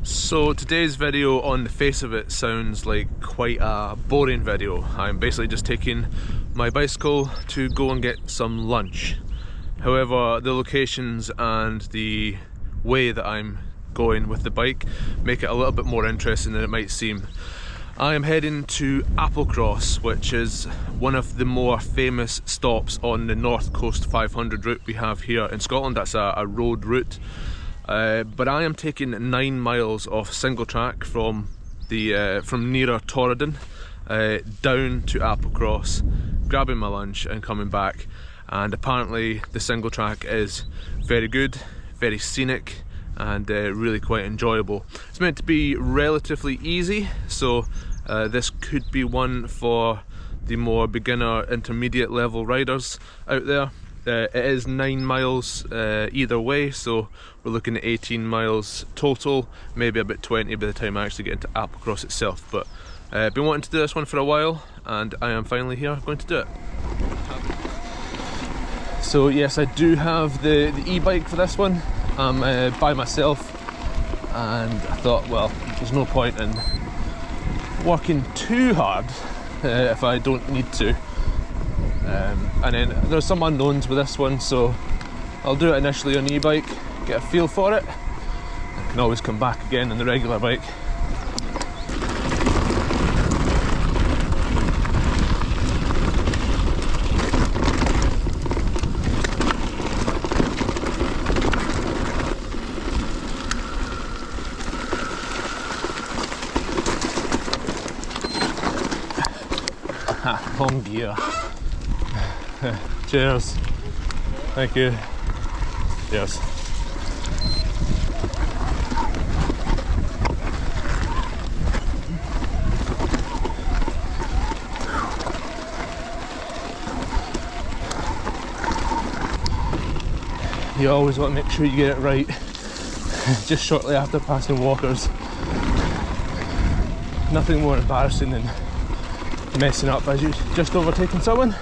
So today's video, on the face of it, sounds like quite a boring video. I'm basically just taking my bicycle to go and get some lunch. However, the locations and the way that I'm going with the bike make it a little bit more interesting than it might seem. I am heading to Applecross, which is one of the more famous stops on the North Coast 500 route we have here in Scotland. That's a road route. But I am taking 9 miles of single track from nearer Torridon down to Applecross, grabbing my lunch and coming back. And apparently the single track is very good, very scenic, and really quite enjoyable. It's meant to be relatively easy, so this could be one for the more beginner, intermediate level riders out there. It is 9 miles either way, so we're looking at 18 miles total, maybe about 20 by the time I actually get into Applecross itself. But I've been wanting to do this one for a while, and I am finally here going to do it. So yes, I do have the e-bike for this one. I'm by myself, and I thought, well, there's no point in working too hard if I don't need to. And then there's some unknowns with this one, so I'll do it initially on e-bike, get a feel for it. I can always come back again on the regular bike. Home gear. Cheers. Thank you. Cheers. You always want to make sure you get it right just shortly after passing walkers. Nothing more embarrassing than messing up as you've just overtaken someone.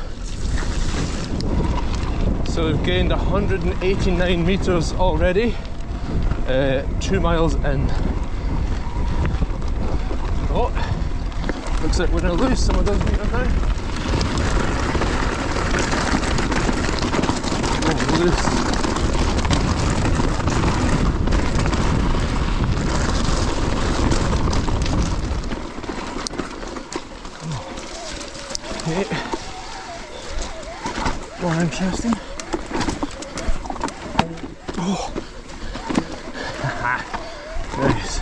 So we've gained 189 metres already, 2 miles in. Oh, looks like we're going to lose some of those metres now. Oh, loose. Okay, more interesting. Oh, nice.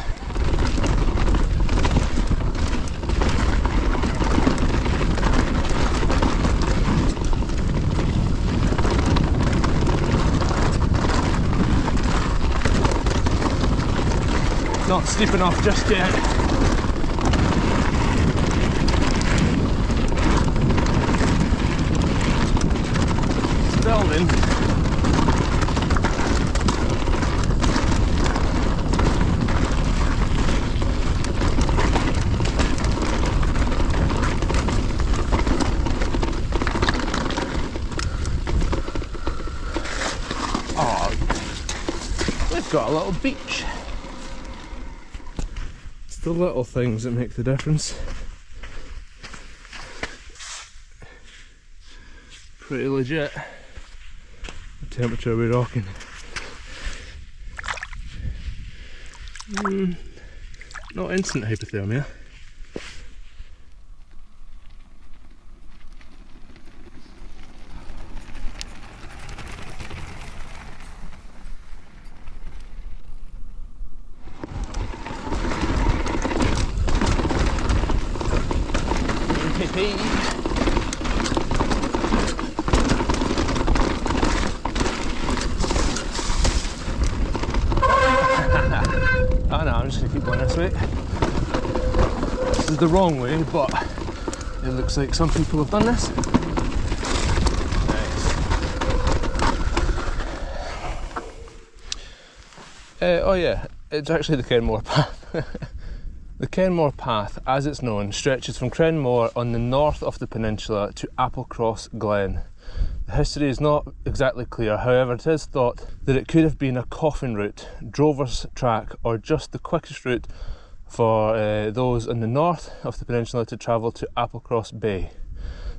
Not steep enough just yet. Building. Oh, we've got a little beach. It's the little things that make the difference. Pretty legit. Temperature we're rocking. Not instant hypothermia. Oh no, I'm just going to keep going this way. This is the wrong way, but it looks like some people have done this. Nice. Oh yeah, it's actually the Kenmore path. The Kenmore path, as it's known, stretches from Kenmore on the north of the peninsula to Applecross Glen. The history is not exactly clear, however it is thought that it could have been a coffin route, drover's track, or just the quickest route for those in the north of the peninsula to travel to Applecross Bay.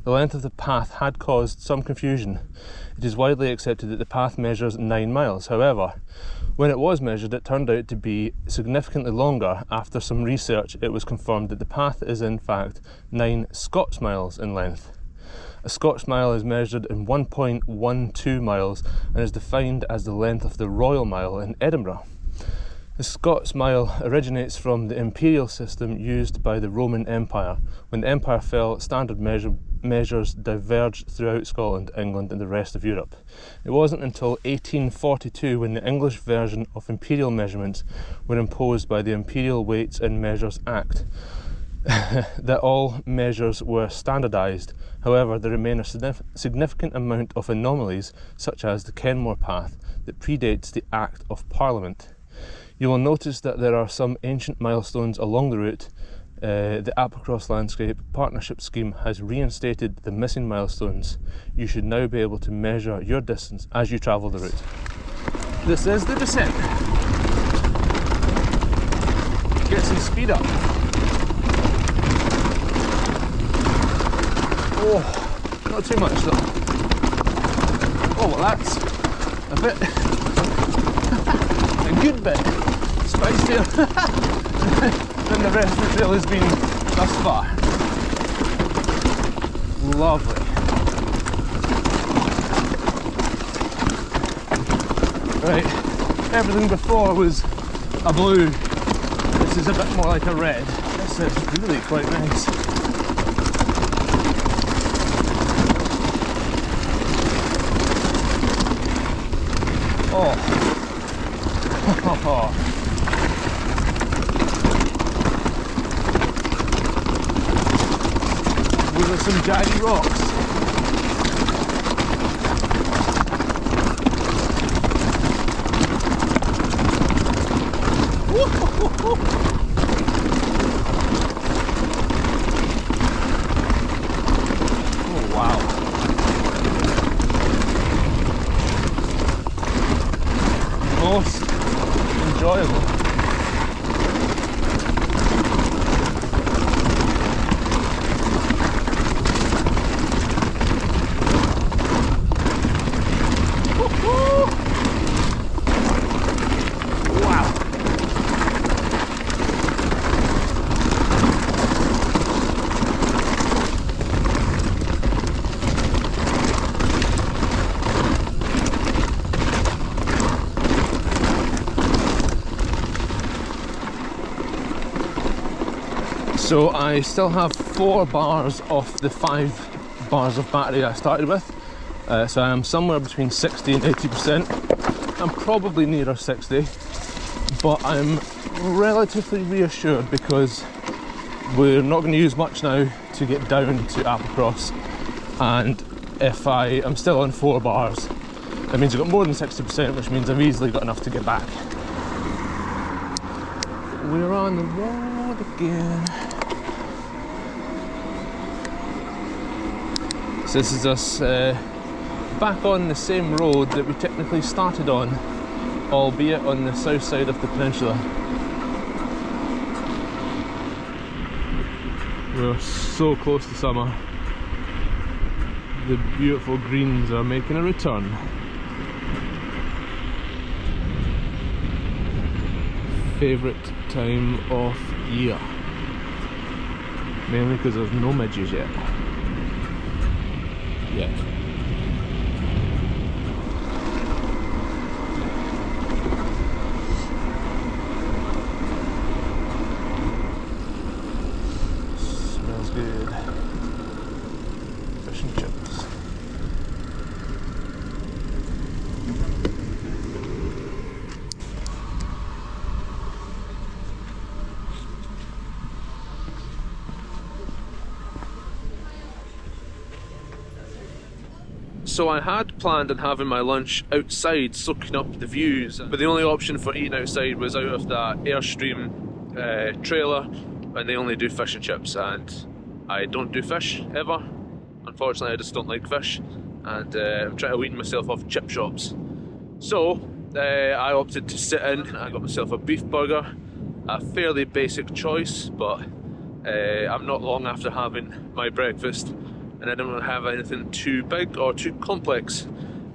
The length of the path had caused some confusion. It is widely accepted that the path measures 9 miles. However, when it was measured, it turned out to be significantly longer. After some research, it was confirmed that the path is in fact 9 Scots miles in length. A Scots mile is measured in 1.12 miles and is defined as the length of the Royal Mile in Edinburgh. The Scots mile originates from the imperial system used by the Roman Empire. When the empire fell, standard measures diverged throughout Scotland, England and the rest of Europe. It wasn't until 1842, when the English version of imperial measurements were imposed by the Imperial Weights and Measures Act, that all measures were standardised. However, there remain a significant amount of anomalies, such as the Kenmore path, that predates the Act of Parliament. You will notice that there are some ancient milestones along the route. The Applecross Landscape Partnership Scheme has reinstated the missing milestones. You should now be able to measure your distance as you travel the route. This is the descent. Get some speed up. Oh, not too much though. Oh, well that's a bit, a good bit spicier than the rest of the trail has been thus far. Lovely. Right, everything before was a blue. This is a bit more like a red. This is really quite nice. Oh. These are some jagged rocks. Oh wow. Most enjoyable. So I still have 4 bars off the 5 bars of battery I started with. So I am somewhere between 60 and 80%. I'm probably nearer 60, but I'm relatively reassured because we're not going to use much now to get down to Applecross. And if I am still on 4 bars, that means I've got more than 60%, which means I've easily got enough to get back. We're on the road again. So this is us back on the same road that we technically started on, albeit on the south side of the peninsula. We're so close to summer. The beautiful greens are making a return. Favourite time of year. Mainly because there's no midges yet. Smells good. Fish and chips. So I had planned on having my lunch outside, soaking up the views, but the only option for eating outside was out of that Airstream trailer, and they only do fish and chips, and I don't do fish ever. Unfortunately, I just don't like fish. and I'm trying to wean myself off chip shops. So I opted to sit in. I got myself a beef burger, a fairly basic choice, but I'm not long after having my breakfast, and I didn't want to have anything too big or too complex,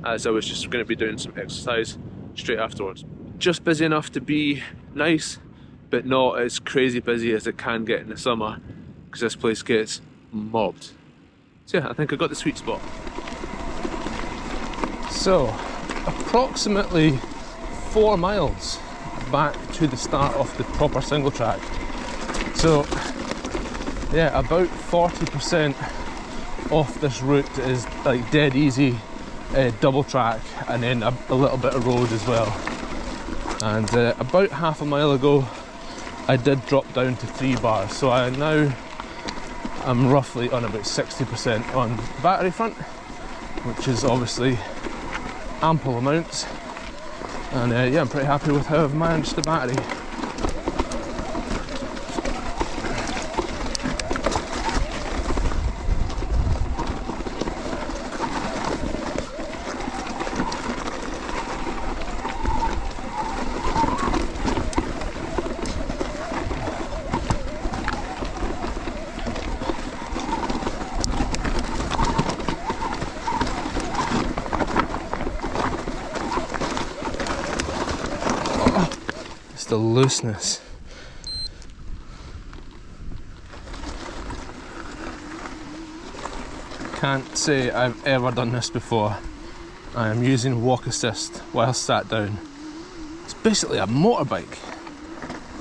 as I was just going to be doing some exercise straight afterwards. Just busy enough to be nice, but not as crazy busy as it can get in the summer, because this place gets mobbed. So yeah, I think I got the sweet spot. So, approximately 4 miles back to the start of the proper single track. So yeah, about 40% off this route is like dead easy double track, and then a little bit of road as well. And about half a mile ago I did drop down to 3 bars, so I'm roughly on about 60% on the battery front, which is obviously ample amounts. And yeah, I'm pretty happy with how I've managed the battery. The looseness. Can't say I've ever done this before. I am using walk assist while sat down. It's basically a motorbike.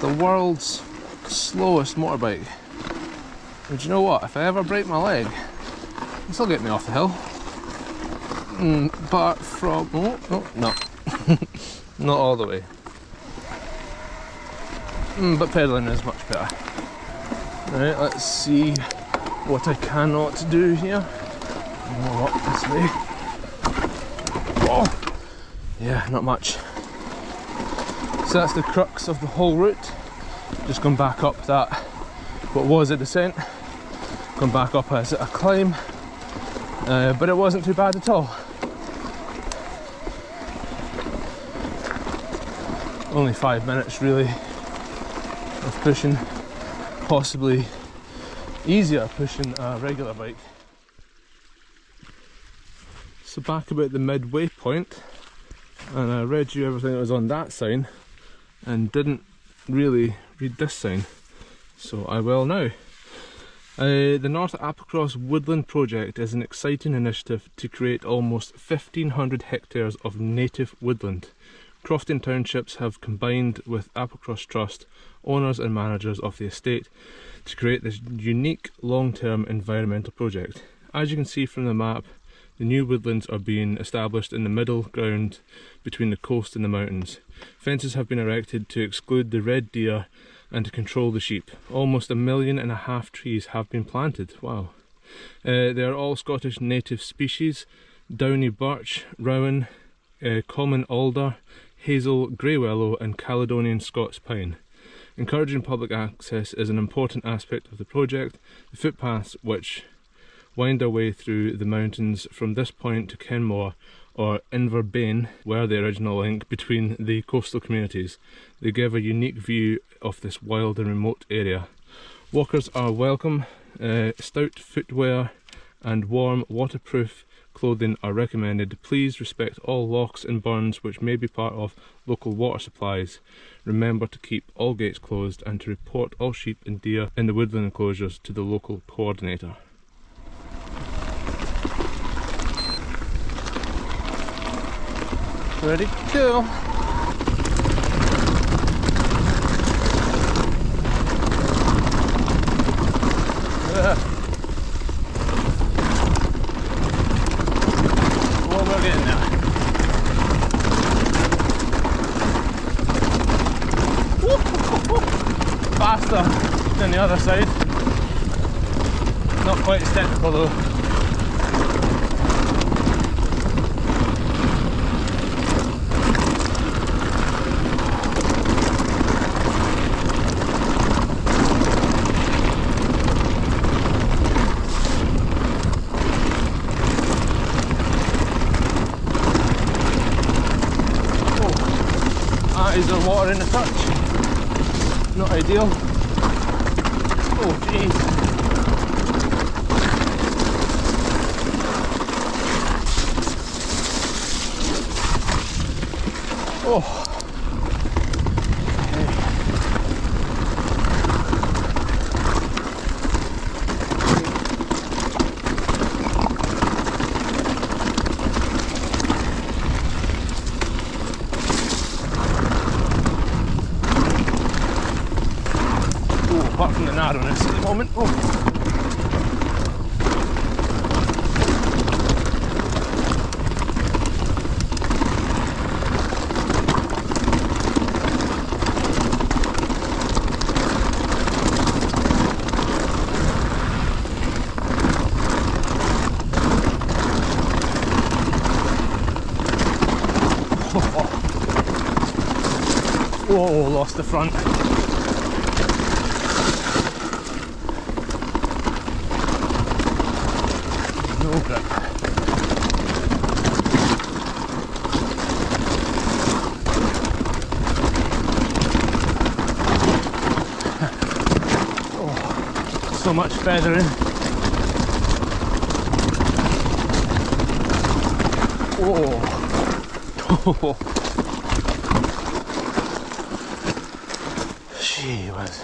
The world's slowest motorbike. And you know what? If I ever break my leg, this will get me off the hill. But from... oh no. Not all the way. But pedalling is much better. Right, let's see what I cannot do here. More up this way. Oh, yeah, not much. So that's the crux of the whole route. Just gone back up that, what was a descent, gone back up as a climb, but it wasn't too bad at all. Only 5 minutes really of pushing, possibly easier pushing a regular bike. So back about the midway point, and I read you everything that was on that sign and didn't really read this sign, so I will now. The North Applecross Woodland project is an exciting initiative to create almost 1,500 hectares of native woodland. Crofton Townships have combined with Applecross Trust, owners and managers of the estate, to create this unique long-term environmental project. As you can see from the map, the new woodlands are being established in the middle ground between the coast and the mountains. Fences have been erected to exclude the red deer and to control the sheep. Almost 1.5 million trees have been planted. Wow. They are all Scottish native species: downy birch, rowan, common alder, hazel, grey willow and Caledonian Scots pine. Encouraging public access is an important aspect of the project. The footpaths which wind their way through the mountains from this point to Kenmore or Inverbain were the original link between the coastal communities. They give a unique view of this wild and remote area. Walkers are welcome. Stout footwear and warm, waterproof clothing are recommended. Please respect all locks and burns which may be part of local water supplies. Remember to keep all gates closed and to report all sheep and deer in the woodland enclosures to the local coordinator. Ready to go. Well, we're getting there. Faster than the other side. Not quite as technical though. water in the touch. Not ideal. Oh jeez. Oh. Apart from the narrowness at the moment. Oh. Whoa, lost the front. No grip. Oh, so much feathering. Oh. Gee whiz.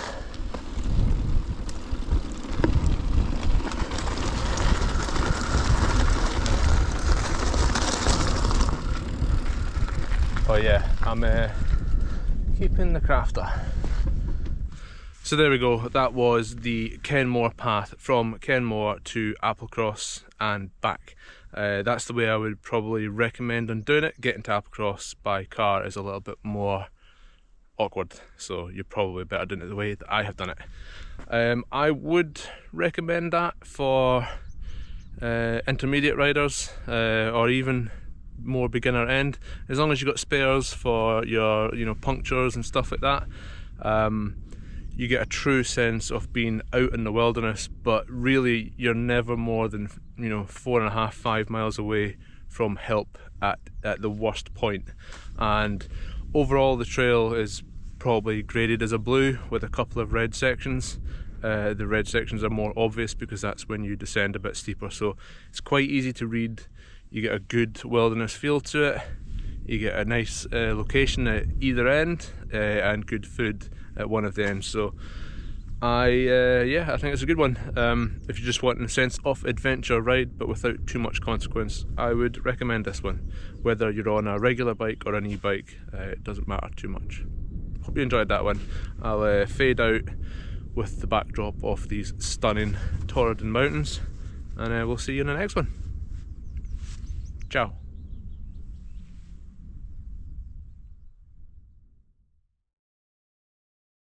Oh yeah, I'm keeping the crafter. So there we go, that was the Kenmore path from Kenmore to Applecross and back. That's the way I would probably recommend on doing it. Getting to Applecross by car is a little bit more awkward, so you're probably better doing it the way that I have done it. I would recommend that for intermediate riders or even more beginner end, as long as you've got spares for your punctures and stuff like that. You get a true sense of being out in the wilderness, but really you're never more than 4.5–5 miles away from help at the worst point. And overall the trail is probably graded as a blue with a couple of red sections. The red sections are more obvious because that's when you descend a bit steeper, so it's quite easy to read. You get a good wilderness feel to it, you get a nice location at either end and good food at one of the ends. So yeah, I think it's a good one. If you're just wanting a sense of adventure ride but without too much consequence, I would recommend this one. Whether you're on a regular bike or an e-bike, it doesn't matter too much. Hope you enjoyed that one. I'll fade out with the backdrop of these stunning Torridon Mountains, and we'll see you in the next one. Ciao.